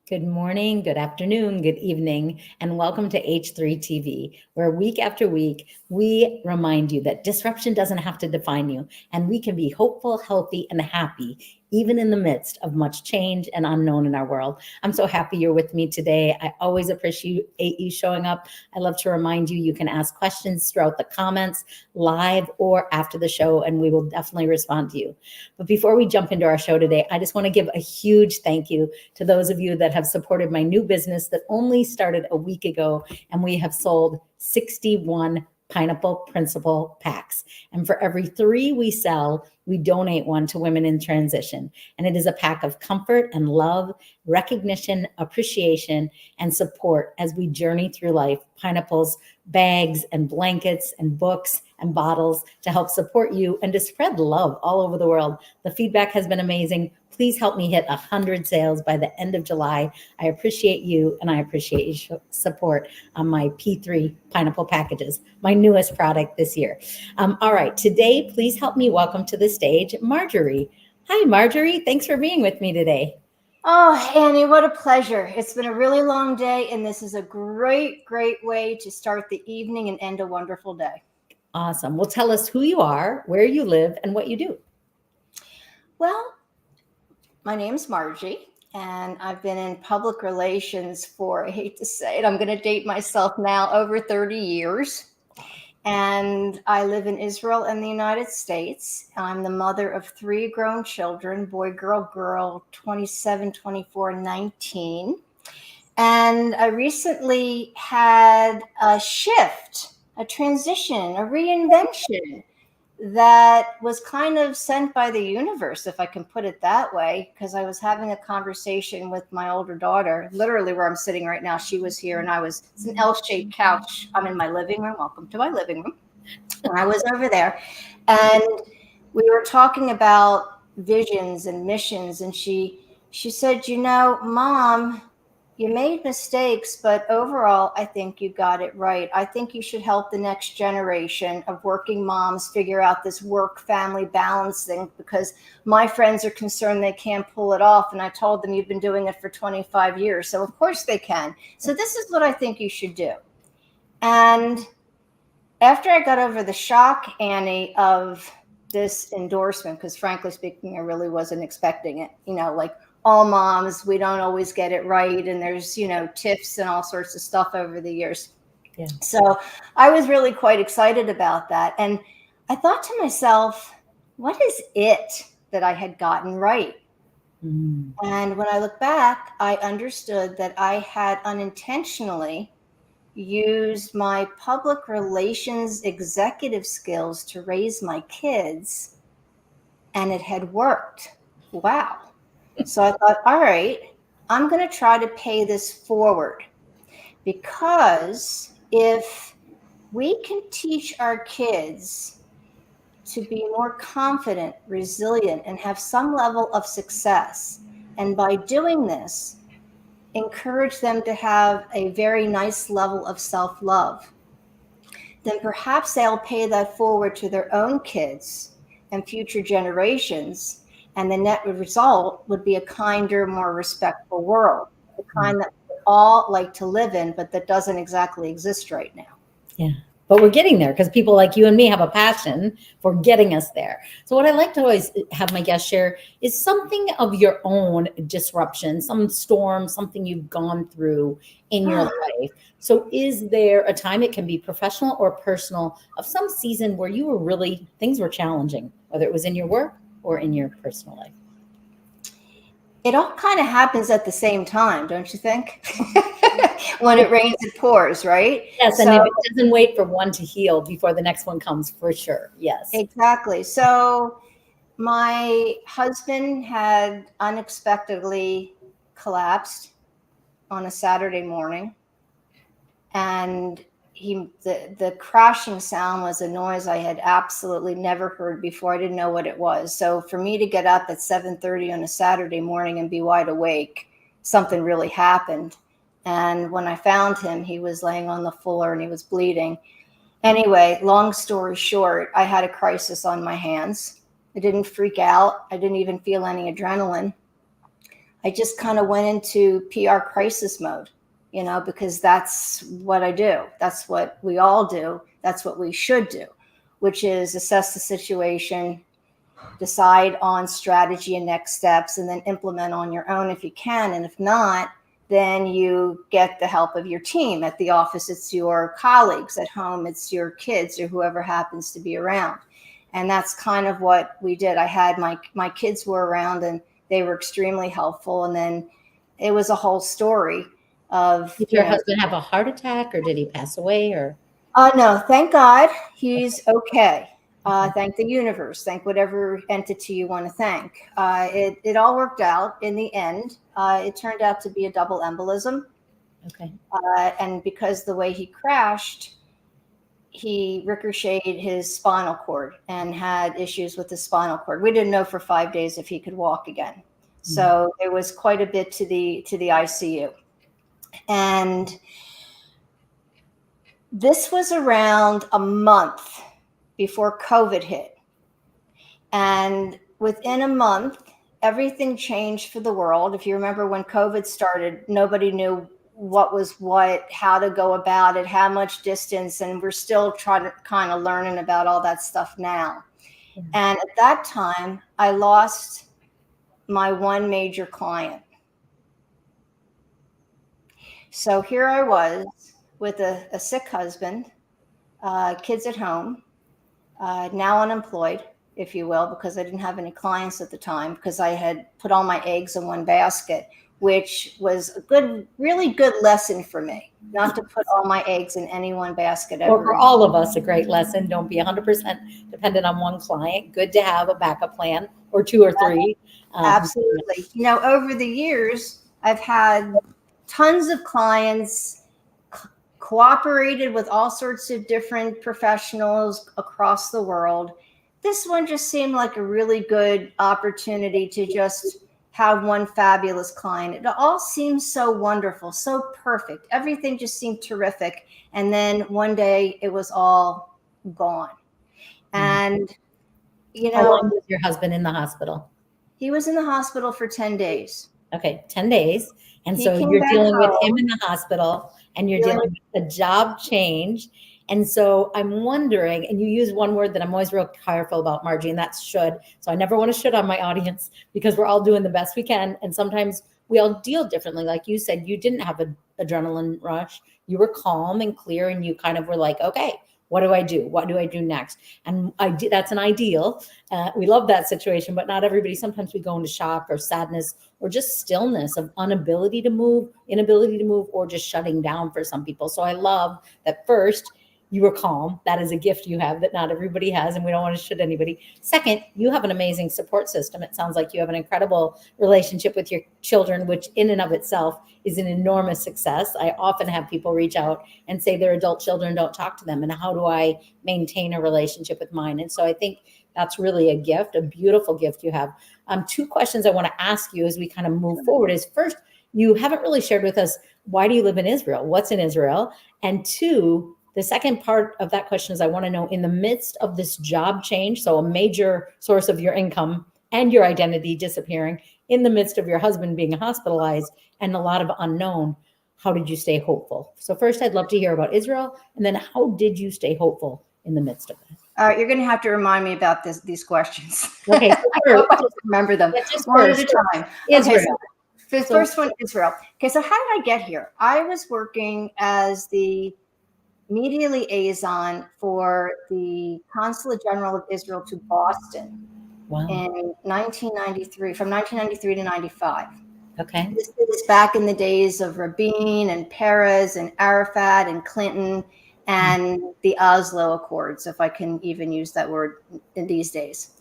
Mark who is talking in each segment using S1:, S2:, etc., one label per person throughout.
S1: Good morning, good afternoon, good evening, and welcome to H3 TV, where week after week we remind you that disruption doesn't have to define you, and we can be hopeful, healthy, and happy even in the midst of much change and unknown in our world. I'm so happy you're with me today. I always appreciate you showing up. I love to remind you can ask questions throughout the comments, live or after the show, and we will definitely respond to you. But before we jump into our show today, I just want to give a huge thank you to those of you that have supported my new business that only started a week ago, and we have sold 61 Pineapple Principle packs. And for every 3 we sell, we donate one to women in transition. And it is a pack of comfort and love, recognition, appreciation, and support as we journey through life. Pineapples, bags, and blankets, and books, and bottles to help support you and to spread love all over the world. The feedback has been amazing. Please help me hit 100 sales by the end of July. I appreciate you, and I appreciate your support on my P3 pineapple packages, my newest product this year. All right, today, please help me welcome to the stage Marjorie. Hi, Marjorie. Thanks for being with me today.
S2: Oh, Annie, what a pleasure. It's been a really long day, and this is a great way to start the evening and end a wonderful day.
S1: Awesome. Well, tell us who you are, where you live, and what you do.
S2: Well, my name's Margie, and I've been in public relations for, I hate to say it, I'm going to date myself now, over 30 years. And I live in Israel and the United States. I'm the mother of 3 grown children, boy, girl, 27, 24, 19. And I recently had a shift, a transition, a reinvention that was kind of sent by the universe, if I can put it that way, because I was having a conversation with my older daughter, literally where I'm sitting right now. She was here and it's an L-shaped couch. I'm in my living room. Welcome to my living room. And I was over there, and we were talking about visions and missions. And she said, Mom, you made mistakes, but overall, I think you got it right. I think you should help the next generation of working moms figure out this work-family balance thing, because my friends are concerned they can't pull it off. And I told them, you've been doing it for 25 years. So of course they can. So this is what I think you should do. And after I got over the shock, Annie, of this endorsement, because frankly speaking, I really wasn't expecting it, like all moms, we don't always get it right. And there's, tips and all sorts of stuff over the years. Yeah. So I was really quite excited about that. And I thought to myself, what is it that I had gotten right? Mm. And when I look back, I understood that I had unintentionally used my public relations executive skills to raise my kids, and it had worked. Wow. So I thought, all right, I'm going to try to pay this forward, because if we can teach our kids to be more confident, resilient, and have some level of success, and by doing this, encourage them to have a very nice level of self-love, then perhaps they'll pay that forward to their own kids and future generations. And the net result would be a kinder, more respectful world, the kind that we all like to live in, but that doesn't exactly exist right now.
S1: Yeah. But we're getting there, because people like you and me have a passion for getting us there. So what I like to always have my guests share is something of your own disruption, some storm, something you've gone through in your life. So is there a time, it can be professional or personal, of some season where you were things were challenging, whether it was in your work or in your personal life?
S2: It all kind of happens at the same time, don't you think? When it rains, it pours, right?
S1: Yes, and if it doesn't wait for one to heal before the next one comes, for sure. Yes.
S2: Exactly. So my husband had unexpectedly collapsed on a Saturday morning, and the crashing sound was a noise I had absolutely never heard before. I didn't know what it was. So for me to get up at 7:30 on a Saturday morning and be wide awake, something really happened. And when I found him, he was laying on the floor and he was bleeding. Anyway, long story short, I had a crisis on my hands. I didn't freak out. I didn't even feel any adrenaline. I just kind of went into PR crisis mode, because that's what I do. That's what we all do. That's what we should do, which is assess the situation, decide on strategy and next steps, and then implement on your own if you can. And if not, then you get the help of your team. At the office, it's your colleagues. At home, it's your kids or whoever happens to be around. And that's kind of what we did. I had my kids were around, and they were extremely helpful. And then it was a whole story of.
S1: Did your husband have a heart attack, or did he pass away, or?
S2: No, thank God he's okay. Thank the universe. Thank whatever entity you want to thank. It all worked out in the end. It turned out to be a double embolism.
S1: Okay.
S2: And because the way he crashed, he ricocheted his spinal cord and had issues with the spinal cord. We didn't know for 5 days if he could walk again. So it was quite a bit to the ICU. And this was around a month before COVID hit. And within a month, everything changed for the world. If you remember when COVID started, nobody knew what was what, how to go about it, how much distance, and we're still trying to kind of learning about all that stuff now. And at that time, I lost my one major client. So here I was with a sick husband, kids at home, now unemployed, if you will, because I didn't have any clients at the time, because I had put all my eggs in one basket, which was a really good lesson for me, not to put all my eggs in any one basket.
S1: Or for all of us, a great lesson. Don't be 100% dependent on one client. Good to have a backup plan, or 2 or 3.
S2: Absolutely. Over the years, I've had tons of clients, cooperated with all sorts of different professionals across the world. This one just seemed like a really good opportunity to just have one fabulous client. It all seemed so wonderful, so perfect. Everything just seemed terrific. And then one day it was all gone. And,
S1: How long was your husband in the hospital?
S2: He was in the hospital for 10 days.
S1: Okay, 10 days. And so you're dealing with him in the hospital, and you're dealing with a job change. And so I'm wondering, and you use one word that I'm always real careful about, Margie, and that's should. So I never want to should on my audience, because we're all doing the best we can. And sometimes we all deal differently. Like you said, you didn't have an adrenaline rush. You were calm and clear, and you kind of were like, okay, what do I do? What do I do next? And that's an ideal. We love that situation, but not everybody. Sometimes we go into shock or sadness or just stillness of inability to move, or just shutting down for some people. So I love that first, you were calm. That is a gift you have that not everybody has, and we don't want to should anybody. Second, you have an amazing support system. It sounds like you have an incredible relationship with your children, which in and of itself is an enormous success. I often have people reach out and say their adult children don't talk to them, and how do I maintain a relationship with mine? And so I think that's really a gift, a beautiful gift you have. 2 questions I want to ask you as we kind of move forward is, first, you haven't really shared with us, why do you live in Israel? What's in Israel? And 2, the second part of that question is, I want to know, in the midst of this job change, so a major source of your income and your identity disappearing, in the midst of your husband being hospitalized and a lot of unknown, how did you stay hopeful? So first, I'd love to hear about Israel, and then how did you stay hopeful in the midst of that?
S2: All right, you're going to have to remind me about these questions.
S1: Okay, so
S2: I hope I just remember them one at a time.
S1: Israel.
S2: Okay, so the first one, Israel. Okay, so how did I get here? I was working as the media liaison for the Consulate General of Israel to Boston in 1993, from 1993 to 95.
S1: Okay.
S2: This is back in the days of Rabin and Peres and Arafat and Clinton and the Oslo Accords, if I can even use that word in these days.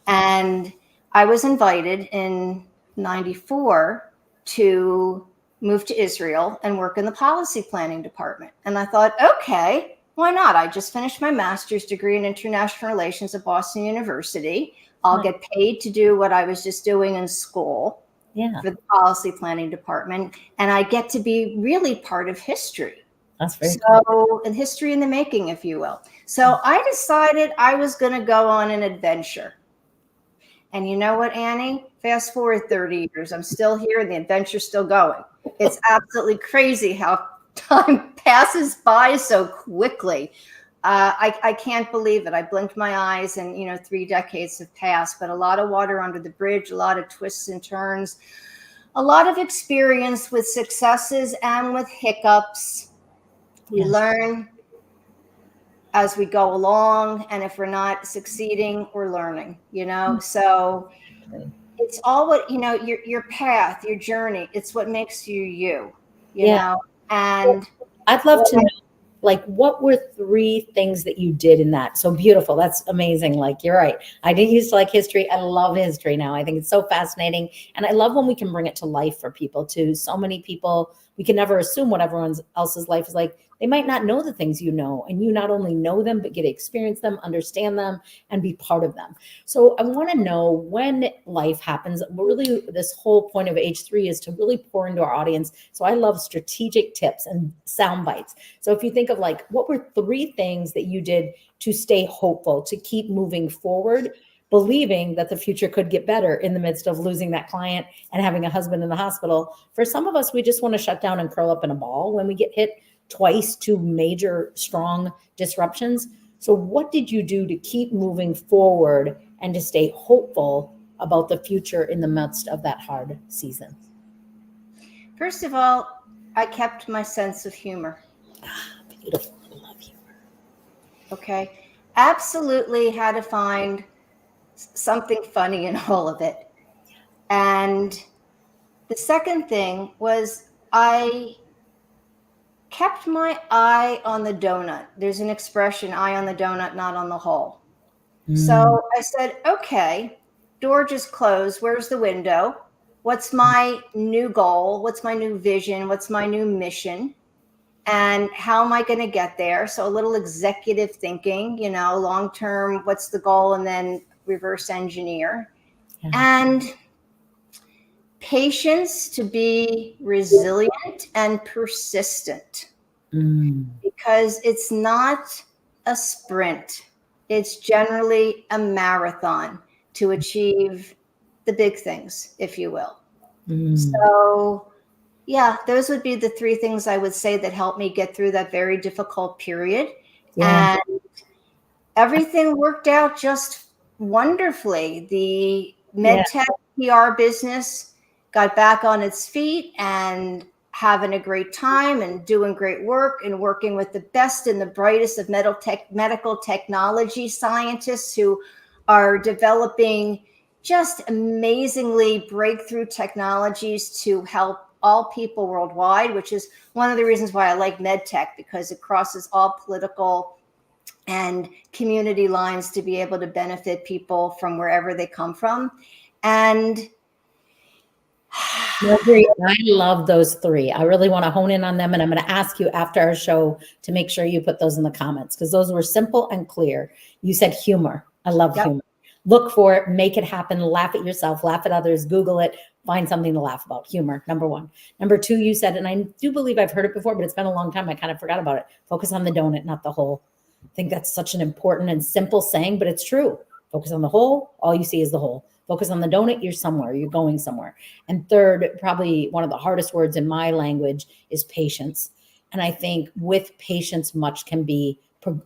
S2: And I was invited in 94 to move to Israel and work in the policy planning department. And I thought, okay, why not? I just finished my master's degree in international relations at Boston University. I'll get paid to do what I was just doing in school for the policy planning department. And I get to be really part of history.
S1: That's very cool.
S2: And history in the making, if you will. So I decided I was going to go on an adventure. And you know what, Annie? Fast forward 30 years, I'm still here and the adventure's still going. It's absolutely crazy how time passes by so quickly. I can't believe it. I blinked my eyes and, 3 decades have passed, but a lot of water under the bridge, a lot of twists and turns, a lot of experience with successes and with hiccups. We
S1: Yes.
S2: learn as we go along. And if we're not succeeding, we're learning, So it's all what, your path, your journey. It's what makes you you,
S1: Yeah.
S2: And
S1: I'd love to know, like, what were 3 things that you did in that? So beautiful. That's amazing. Like, you're right. I didn't used to like history. I love history now. I think it's so fascinating. And I love when we can bring it to life for people too. So many people, we can never assume what everyone else's life is like. They might not know the things you know, and you not only know them, but get to experience them, understand them, and be part of them. So I want to know, when life happens, really this whole point of H3 is to really pour into our audience. So I love strategic tips and sound bites. So if you think of, like, what were 3 things that you did to stay hopeful, to keep moving forward, believing that the future could get better in the midst of losing that client and having a husband in the hospital? For some of us, we just want to shut down and curl up in a ball when we get hit twice, 2 major strong disruptions. So what did you do to keep moving forward and to stay hopeful about the future in the midst of that hard season?
S2: First of all, I kept my sense of humor.
S1: Beautiful. I love you.
S2: Okay. Absolutely had to find something funny in all of it. And the second thing was, I kept my eye on the donut. There's an expression, eye on the donut, not on the hole. So I said, okay, door just closed. Where's the window? What's my new goal? What's my new vision? What's my new mission? And how am I going to get there? So a little executive thinking, long term, what's the goal? And then reverse engineer.
S1: Yeah.
S2: And patience to be resilient and persistent, because it's not a sprint. It's generally a marathon to achieve the big things, if you will. So yeah, those would be the 3 things I would say that helped me get through that very difficult period.
S1: Yeah.
S2: And everything worked out just wonderfully. The MedTech PR business got back on its feet and having a great time and doing great work and working with the best and the brightest of medical technology scientists who are developing just amazingly breakthrough technologies to help all people worldwide, which is one of the reasons why I like MedTech, because it crosses all political and community lines to be able to benefit people from wherever they come from. And
S1: Marjorie, I love those 3. I really want to hone in on them. And I'm going to ask you after our show to make sure you put those in the comments, because those were simple and clear. You said humor. I love humor. Look for it, make it happen, laugh at yourself, laugh at others, Google it, find something to laugh about. Humor, number 1. Number 2, you said, and I do believe I've heard it before, but it's been a long time, I kind of forgot about it. Focus on the donut, not the hole. I think that's such an important and simple saying, but it's true. Focus on the hole, all you see is the hole. Focus on the donut, you're somewhere, you're going somewhere. And third, probably one of the hardest words in my language is patience. And I think with patience, much can be,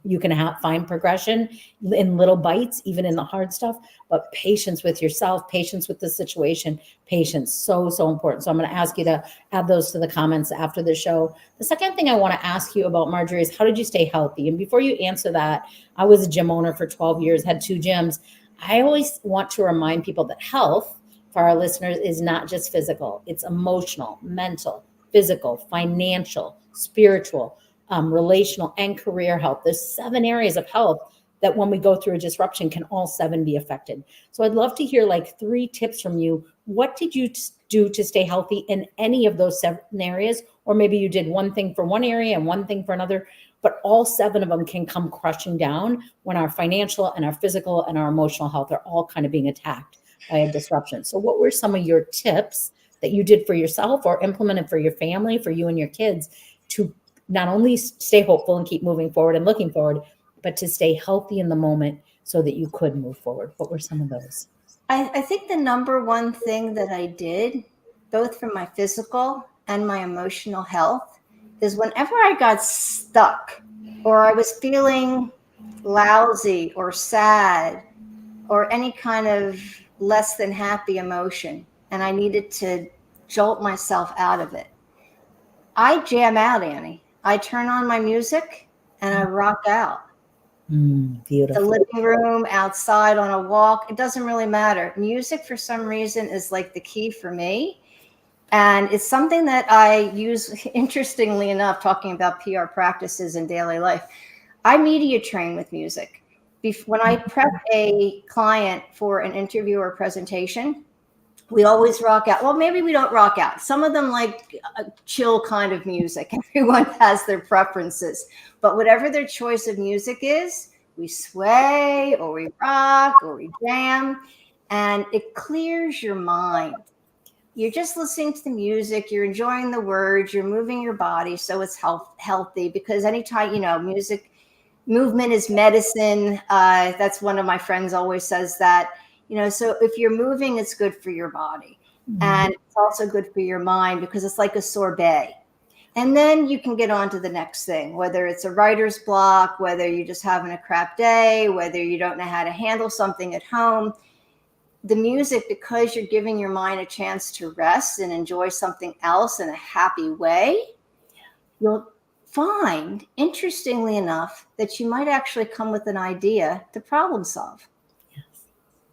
S1: you can find progression in little bites, even in the hard stuff, but patience with yourself, patience with the situation, patience, so important. So I'm going to ask you to add those to the comments after the show. The second thing I want to ask you about, Marjorie, is how did you stay healthy? And before you answer that, I was a gym owner for 12 years, had 2 gyms. I always want to remind people that health for our listeners is not just physical. It's emotional, mental, physical, financial, spiritual, relational, and career health. There's 7 areas of health that when we go through a disruption can all 7 be affected. So I'd love to hear like 3 tips from you. What did you do to stay healthy in any of those 7 areas? Or maybe you did one thing for one area and one thing for another, but all 7 of them can come crushing down when our financial and our physical and our emotional health are all kind of being attacked by a disruption. So what were some of your tips that you did for yourself or implemented for your family, for you and your kids, to not only stay hopeful and keep moving forward and looking forward, but to stay healthy in the moment so that you could move forward? What were some of those?
S2: I think the number one thing that I did, both for my physical and my emotional health, is whenever I got stuck or I was feeling lousy or sad or any kind of less than happy emotion, and I needed to jolt myself out of it, I jam out, Annie. I turn on my music and I rock out. The
S1: Beautiful.
S2: living room, outside, on a walk, it doesn't really matter. Music, for some reason, is like the key for me. And it's something that I use, interestingly enough, talking about PR practices in daily life. I media train with music. When I prep a client for an interview or presentation, we always rock out. Well, maybe we don't rock out. Some of them like a chill kind of music. Everyone has their preferences. But whatever their choice of music is, we sway or we rock or we jam, and it clears your mind. You're just listening to the music, you're enjoying the words, you're moving your body, so it's healthy, because anytime, music, movement is medicine. That's one of my friends always says that. So if you're moving, it's good for your body. And it's also good for your mind, because it's like a sorbet. And then you can get on to the next thing, whether it's a writer's block, whether you're just having a crap day, whether you don't know how to handle something at home. The music, because you're giving your mind a chance to rest and enjoy something else in a happy way, you'll find, interestingly enough, that you might actually come with an idea to problem solve.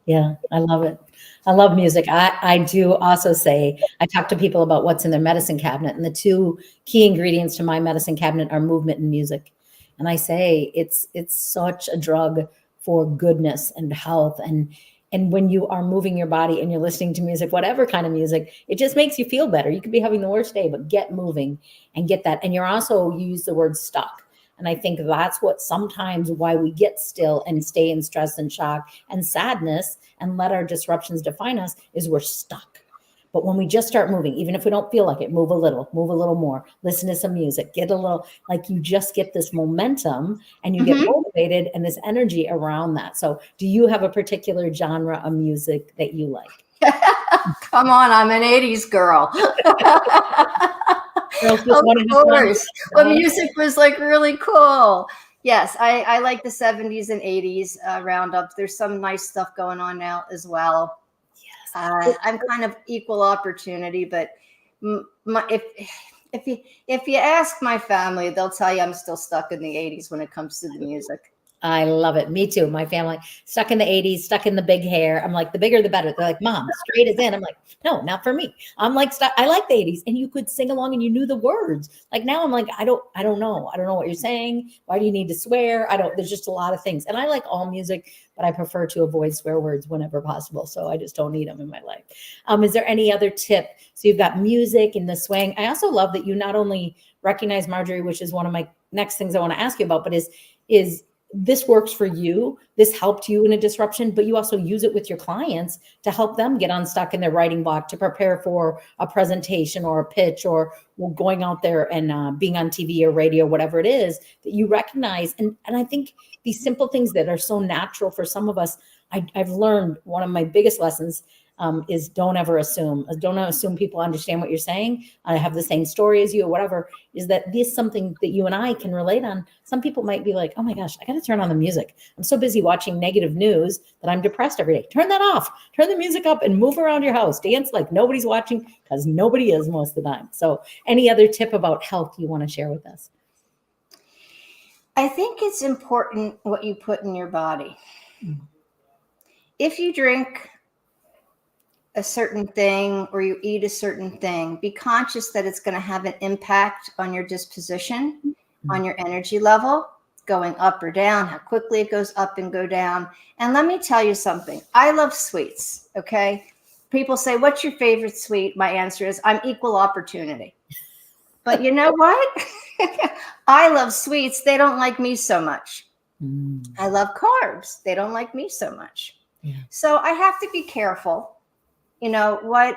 S1: Yeah, I love it. I love music. I do also say, I talk to people about what's in their medicine cabinet, and the two key ingredients to my medicine cabinet are movement and music. And I say it's such a drug for goodness and health. And when you are moving your body and you're listening to music, whatever kind of music, it just makes you feel better. You could be having the worst day, but get moving and get that. And you're also, you use the word stuck. And I think that's what sometimes why we get still and stay in stress and shock and sadness and let our disruptions define us is we're stuck. But when we just start moving, even if we don't feel like it, move a little more, listen to some music, get a little, like you just get this momentum and you get motivated and this energy around that. So do you have a particular genre of music that you like?
S2: Come on, I'm an 80s girl. Of course. When music was like really cool. Yes, I like the 70s and 80s roundup. There's some nice stuff going on now as well. Yes. I'm kind of equal opportunity, but if you ask my family, they'll tell you I'm still stuck in the 80s when it comes to the music.
S1: I love it. Me too. My family stuck in the 80s, stuck in the big hair. I'm like, the bigger, the better. They're like, Mom, straight is in. I'm like, no, not for me. I'm like, I like the 80s. And you could sing along and you knew the words. Like now I'm like, I don't know. I don't know what you're saying. Why do you need to swear? There's just a lot of things. And I like all music, but I prefer to avoid swear words whenever possible. So I just don't need them in my life. Is there any other tip? So you've got music and the swing. I also love that you not only recognize, Marjorie, which is one of my next things I want to ask you about, but is this works for you, this helped you in a disruption, but you also use it with your clients to help them get unstuck in their writing block, to prepare for a presentation or a pitch or going out there and being on TV or radio, whatever it is that you recognize. And I think these simple things that are so natural for some of us, I've learned one of my biggest lessons is don't ever assume. Don't assume people understand what you're saying. I have the same story as you or whatever, is that this is something that you and I can relate on. Some people might be like, oh my gosh, I got to turn on the music. I'm so busy watching negative news that I'm depressed every day. Turn that off. Turn the music up and move around your house. Dance like nobody's watching, because nobody is most of the time. So any other tip about health you want to share with us?
S2: I think it's important what you put in your body. If you drink a certain thing or you eat a certain thing, be conscious that it's going to have an impact on your disposition, on your energy level, going up or down, how quickly it goes up and go down. And let me tell you something. I love sweets. Okay. People say, what's your favorite sweet? My answer is I'm equal opportunity. But you know what? I love sweets. They don't like me so much. I love carbs. They don't like me so much. Yeah. So I have to be careful, what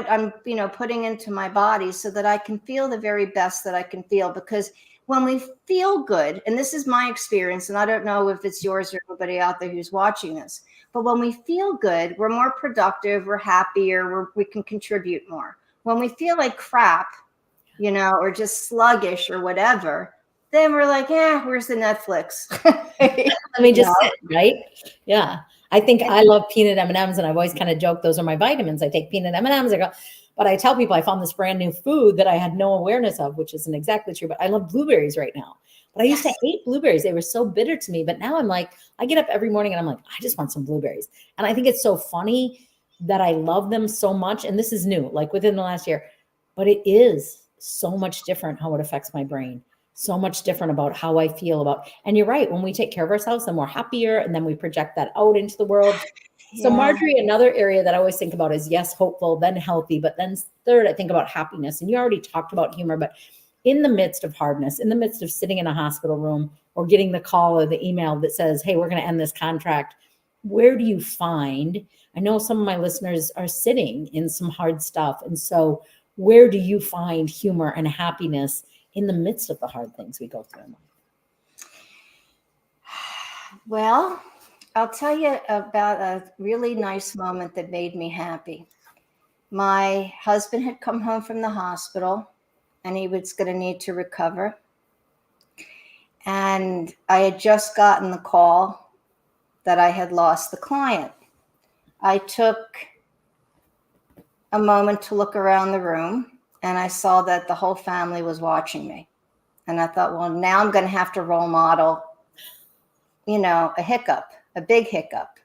S2: I'm, putting into my body so that I can feel the very best that I can feel. Because when we feel good, and this is my experience, and I don't know if it's yours or everybody out there who's watching this, but when we feel good, we're more productive, we're happier, we can contribute more. When we feel like crap, or just sluggish or whatever, then we're like, where's the Netflix?
S1: Let me just sit, right? Yeah. I think I love peanut M&Ms, and I've always kind of joked, those are my vitamins. I take peanut M&Ms. But I tell people I found this brand new food that I had no awareness of, which isn't exactly true, but I love blueberries right now. But I used to hate blueberries. They were so bitter to me. But now I'm like, I get up every morning and I'm like, I just want some blueberries. And I think it's so funny that I love them so much. And this is new, like within the last year, but it is so much different how it affects my brain. So much different about how I feel about, and you're right. When we take care of ourselves, then we're happier, and then we project that out into the world. So Marjorie, another area that I always think about is, yes, hopeful, then healthy, but then third, I think about happiness. And you already talked about humor, but in the midst of hardness, in the midst of sitting in a hospital room or getting the call or the email that says, hey, we're going to end this contract, where do you find, I know some of my listeners are sitting in some hard stuff. And so where do you find humor and happiness in the midst of the hard things we go through?
S2: Well, I'll tell you about a really nice moment that made me happy. My husband had come home from the hospital, and he was going to need to recover. And I had just gotten the call that I had lost the client. I took a moment to look around the room, and I saw that the whole family was watching me. And I thought, well, now I'm going to have to role model, a hiccup, a big hiccup.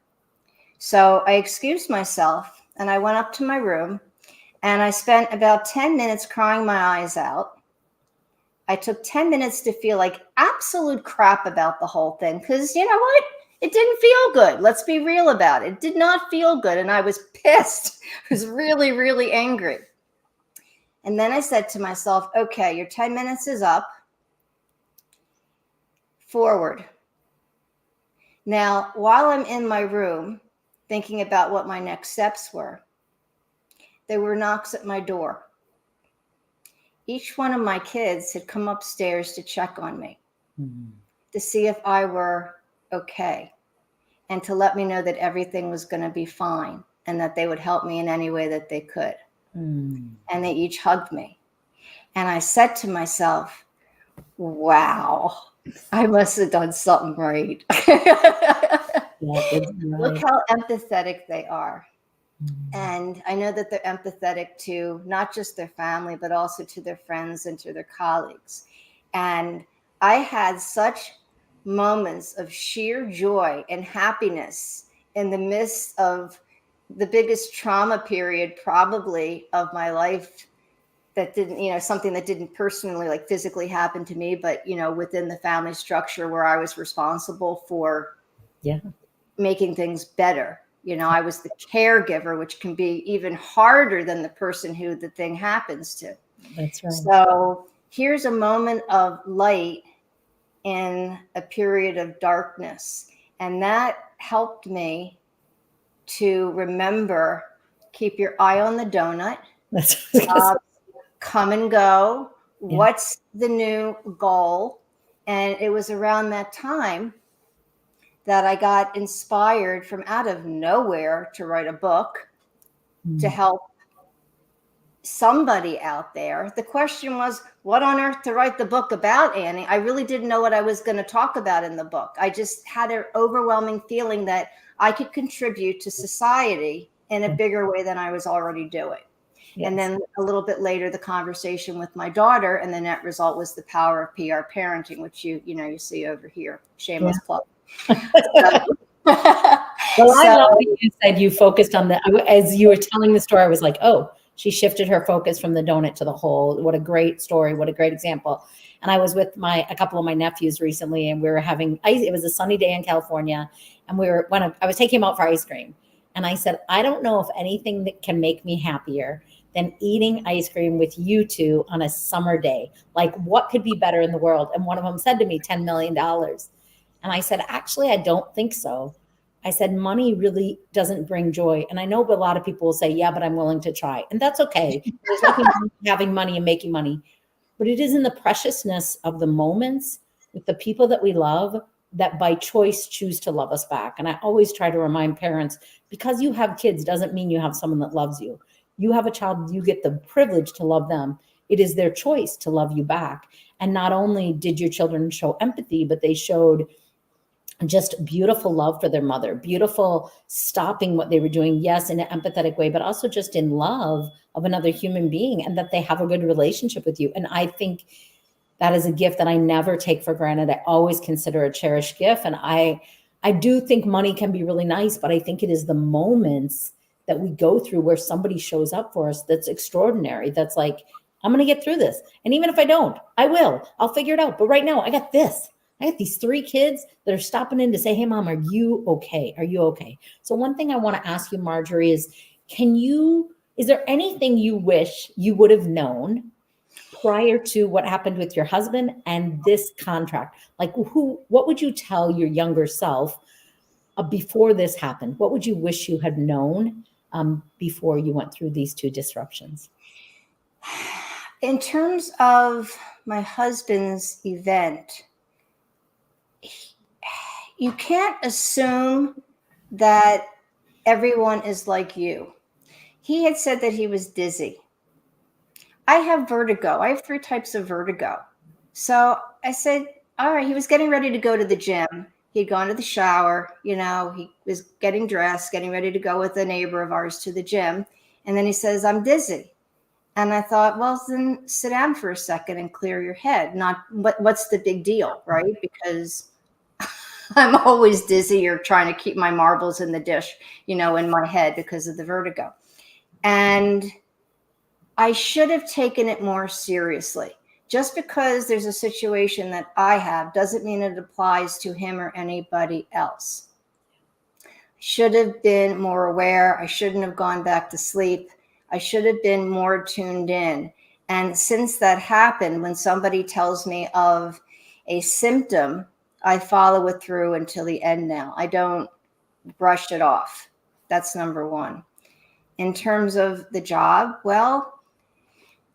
S2: So I excused myself, and I went up to my room, and I spent about 10 minutes crying my eyes out. I took 10 minutes to feel like absolute crap about the whole thing, because you know what? It didn't feel good. Let's be real about it. It did not feel good, and I was pissed. I was really, really angry. And then I said to myself, okay, your 10 minutes is up. Forward. Now, while I'm in my room thinking about what my next steps were, there were knocks at my door. Each one of my kids had come upstairs to check on me, to see if I were okay, and to let me know that everything was going to be fine and that they would help me in any way that they could. And they each hugged me. And I said to myself, wow, I must have done something right. Look how empathetic they are. And I know that they're empathetic to not just their family, but also to their friends and to their colleagues. And I had such moments of sheer joy and happiness in the midst of the biggest trauma period probably of my life, that didn't, something that didn't personally, like physically happen to me, but, within the family structure where I was responsible for making things better. I was the caregiver, which can be even harder than the person who the thing happens to.
S1: That's right.
S2: So here's a moment of light in a period of darkness. And that helped me to remember, keep your eye on the donut.
S1: That's
S2: Come and go. Yeah. What's the new goal? And it was around that time that I got inspired from out of nowhere to write a book to help somebody out there. The question was, what on earth to write the book about, Annie? I really didn't know what I was going to talk about in the book. I just had an overwhelming feeling that I could contribute to society in a bigger way than I was already doing. Yes. And then a little bit later, the conversation with my daughter, and the net result was the power of PR parenting, which you see over here. Shameless plug.
S1: Well, I love that you said you focused on as you were telling the story, I was like, oh, she shifted her focus from the donut to the whole. What a great story. What a great example. And I was with a couple of my nephews recently, and we were having ice. It was a sunny day in California, and I was taking them out for ice cream. And I said, I don't know if anything that can make me happier than eating ice cream with you two on a summer day. Like, what could be better in the world? And one of them said to me, $10 million. And I said, actually, I don't think so. I said, money really doesn't bring joy. And I know a lot of people will say, yeah, but I'm willing to try. And that's okay. There's nothing wrong with having money and making money. but it is in the preciousness of the moments with the people that we love that by choice choose to love us back. And I always try to remind parents, because you have kids doesn't mean you have someone that loves you. You have a child, you get the privilege to love them. It is their choice to love you back. And not only did your children show empathy, but they showed just beautiful love for their mother, beautiful stopping what they were doing, yes, in an empathetic way, but also just in love of another human being, and that they have a good relationship with you. And I think that is a gift that I never take for granted. I always consider a cherished gift. And I do think money can be really nice, but I think it is the moments that we go through where somebody shows up for us that's extraordinary. That's like, I'm going to get through this. And even if I don't, I will. I'll figure it out. But right now, I got this. I got these 3 kids that are stopping in to say, hey, Mom, are you okay? Are you okay? So one thing I want to ask you, Marjorie, is is there anything you wish you would have known prior to what happened with your husband and this contract? Like what would you tell your younger self before this happened? What would you wish you had known before you went through these 2 disruptions?
S2: In terms of my husband's event, you can't assume that everyone is like you. He had said that he was dizzy. I have vertigo. I have 3 types of vertigo. So I said, all right, he was getting ready to go to the gym. He'd gone to the shower, he was getting dressed, getting ready to go with a neighbor of ours to the gym. And then he says, I'm dizzy. And I thought, well, then sit down for a second and clear your head. What's the big deal, right? Because I'm always dizzy or trying to keep my marbles in the dish, in my head because of the vertigo. And I should have taken it more seriously. Just because there's a situation that I have doesn't mean it applies to him or anybody else. I should have been more aware. I shouldn't have gone back to sleep. I should have been more tuned in. And since that happened, when somebody tells me of a symptom, I follow it through until the end now. I don't brush it off. That's number one. In terms of the job, well,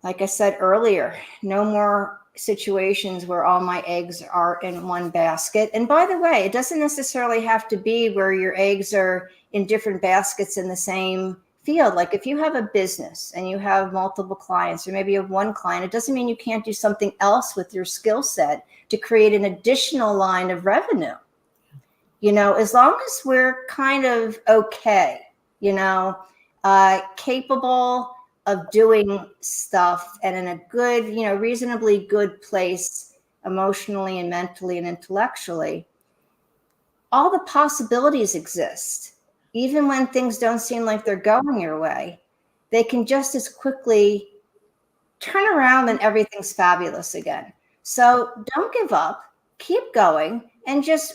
S2: like I said earlier, no more situations where all my eggs are in one basket. And by the way, it doesn't necessarily have to be where your eggs are in different baskets in the same field. Like if you have a business and you have multiple clients, or maybe you have one client, it doesn't mean you can't do something else with your skill set to create an additional line of revenue. As long as we're kind of okay, capable of doing stuff and in a good, reasonably good place emotionally and mentally and intellectually, all the possibilities exist. Even when things don't seem like they're going your way, they can just as quickly turn around and everything's fabulous again. So don't give up, keep going, and just,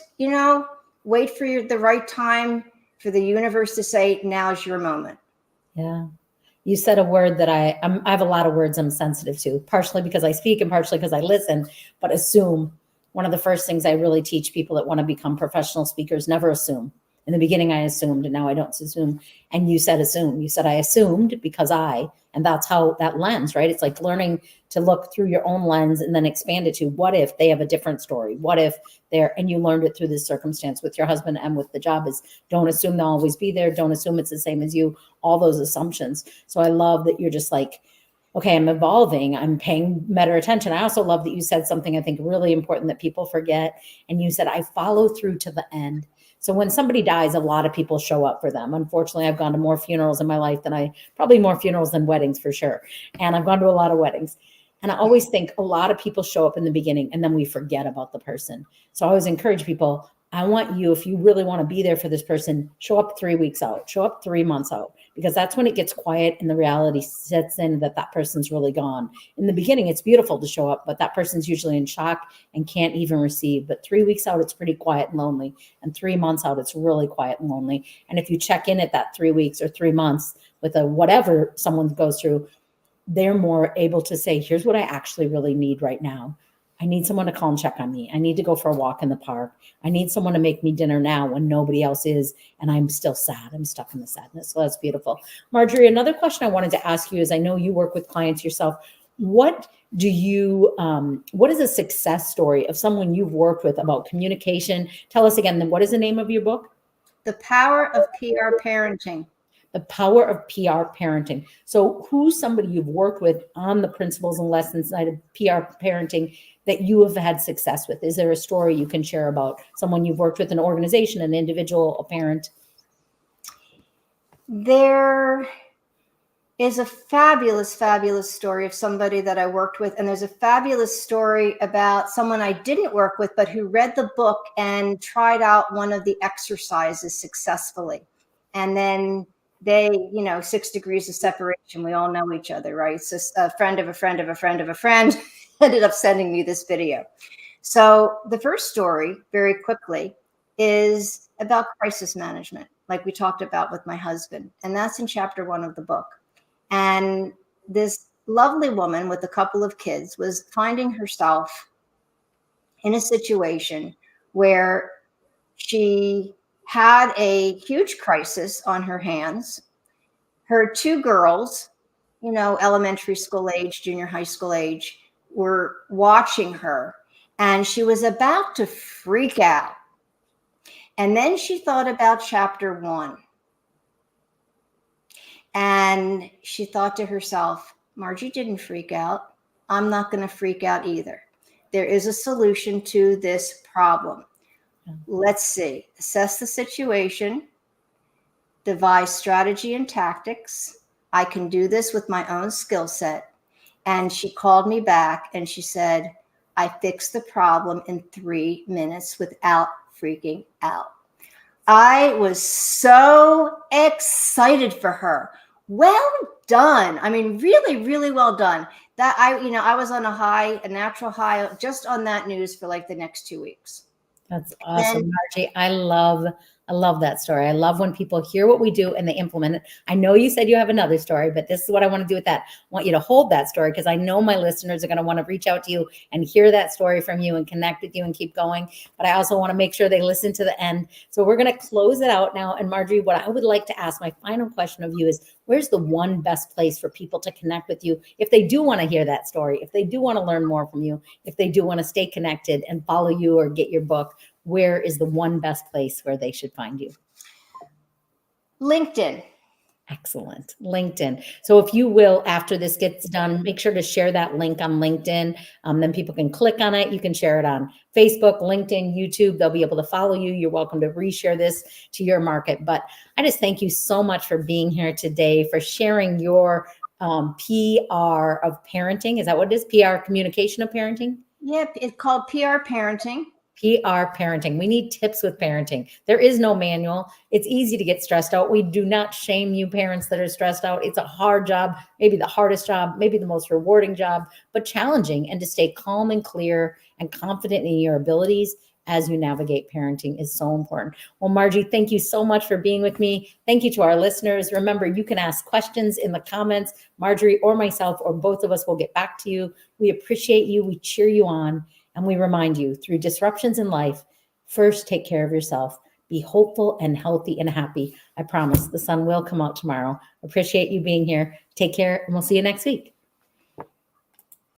S2: wait for the right time for the universe to say, now's your moment.
S1: Yeah. You said a word that I have a lot of words I'm sensitive to, partially because I speak and partially because I listen, but assume. One of the first things I really teach people that want to become professional speakers, never assume. In the beginning, I assumed, and now I don't assume. And you said assume. You said I assumed because and that's how that lens, right? It's like learning to look through your own lens and then expand it to what if they have a different story? What if and you learned it through this circumstance with your husband and with the job is don't assume they'll always be there. Don't assume it's the same as you, all those assumptions. So I love that you're just like, okay, I'm evolving. I'm paying better attention. I also love that you said something I think really important that people forget. And you said, I follow through to the end. So when somebody dies, a lot of people show up for them. Unfortunately, I've gone to more funerals in my life probably more funerals than weddings for sure. And I've gone to a lot of weddings. And I always think a lot of people show up in the beginning and then we forget about the person. So I always encourage people, I want you, if you really want to be there for this person, show up 3 weeks out, show up 3 months out, because that's when it gets quiet and the reality sets in that person's really gone. In the beginning, it's beautiful to show up, but that person's usually in shock and can't even receive. But 3 weeks out, it's pretty quiet and lonely. And 3 months out, it's really quiet and lonely. And if you check in at that 3 weeks or 3 months with whatever someone goes through, they're more able to say, here's what I actually really need right now. I need someone to call and check on me. I need to go for a walk in the park. I need someone to make me dinner now when nobody else is, and I'm still sad. I'm stuck in the sadness. So that's beautiful. Marjorie, another question I wanted to ask you is, I know you work with clients yourself. what do you, what is a success story of someone you've worked with about communication? Tell us again, then what is the name of your book?
S2: The Power of PR Parenting.
S1: The Power of PR Parenting. So who's somebody you've worked with on the principles and lessons side of PR parenting that you have had success with? Is there a story you can share about someone you've worked with, an organization, an individual, a parent?
S2: There is a fabulous, fabulous story of somebody that I worked with. And there's a fabulous story about someone I didn't work with, but who read the book and tried out one of the exercises successfully. And then they, 6 degrees of separation. We all know each other, right? So a friend of a friend of a friend of a friend ended up sending me this video. So the first story, very quickly, is about crisis management, like we talked about with my husband. And that's in chapter 1 of the book. And this lovely woman with a couple of kids was finding herself in a situation where she had a huge crisis on her hands. Her 2 girls, elementary school age, junior high school age, were watching her, and she was about to freak out. And then she thought about chapter 1. And she thought to herself, Margie didn't freak out. I'm not going to freak out either. There is a solution to this problem. Let's see. Assess the situation, devise strategy and tactics. I can do this with my own skill set. And she called me back and she said, I fixed the problem in 3 minutes without freaking out. I was so excited for her. Well done. I mean, really, really well done. That I was on a natural high, just on that news for like the next 2 weeks.
S1: That's awesome, Margie. I love that story. I love when people hear what we do and they implement it. I know you said you have another story, but this is what I want to do with that. I want you to hold that story because I know my listeners are going to want to reach out to you and hear that story from you and connect with you and keep going. But I also want to make sure they listen to the end. So we're going to close it out now. And Margie, what I would like to ask, my final question of you is, where's the one best place for people to connect with you if they do want to hear that story, if they do want to learn more from you, if they do want to stay connected and follow you or get your book? Where is the one best place where they should find you?
S2: LinkedIn.
S1: Excellent. LinkedIn. So if you will, after this gets done, make sure to share that link on LinkedIn. Then people can click on it. You can share it on Facebook, LinkedIn, YouTube. They'll be able to follow you. You're welcome to reshare this to your market. But I just thank you so much for being here today, for sharing your PR of parenting. Is that what it is? PR, communication of parenting?
S2: Yep. It's called PR Parenting.
S1: PR parenting. We need tips with parenting. There is no manual. It's easy to get stressed out. We do not shame you parents that are stressed out. It's a hard job, maybe the hardest job, maybe the most rewarding job, but challenging. And to stay calm and clear and confident in your abilities as you navigate parenting is so important. Well, Margie, thank you so much for being with me. Thank you to our listeners. Remember, you can ask questions in the comments. Marjorie or myself or both of us will get back to you. We appreciate you. We cheer you on. And we remind you, through disruptions in life, first take care of yourself. Be hopeful and healthy and happy. I promise the sun will come out tomorrow. Appreciate you being here. Take care, and we'll see you next week.